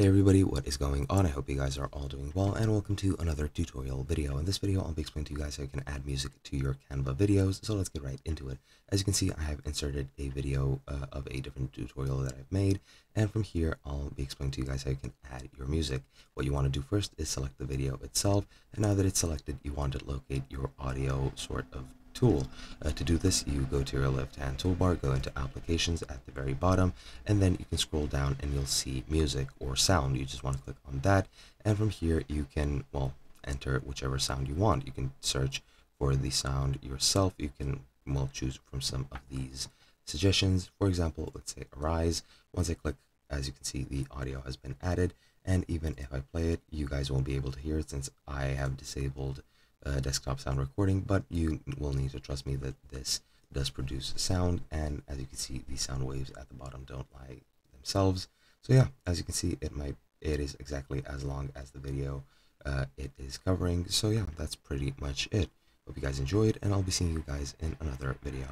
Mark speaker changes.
Speaker 1: Hey everybody, what is going on? I hope you guys are all doing well, and welcome to another tutorial video. In this video, I'll be explaining to you guys how you can add music to your Canva videos, so let's get right into it. As you can see, I have inserted a video of a different tutorial that I've made, and from here, I'll be explaining to you guys how you can add your music. What you want to do first is select the video itself, and now that it's selected, you want to locate your audio sort of tool. To do this, you go to your left hand toolbar, go into applications at the very bottom, and then you can scroll down and you'll see music or sound. You just want to click on that, and from here you can, well, enter whichever sound you want. You can search for the sound yourself. You can, well, choose from some of these suggestions. For example, let's say Arise. Once I click, as you can see, the audio has been added, and even if I play it, you guys won't be able to hear it since I have disabled desktop sound recording, but you will need to trust me that this does produce sound, and as you can see, the sound waves at the bottom don't lie themselves. So yeah, as you can see, it is exactly as long as the video it is covering. So yeah, that's pretty much it. Hope you guys enjoyed, and I'll be seeing you guys in another video.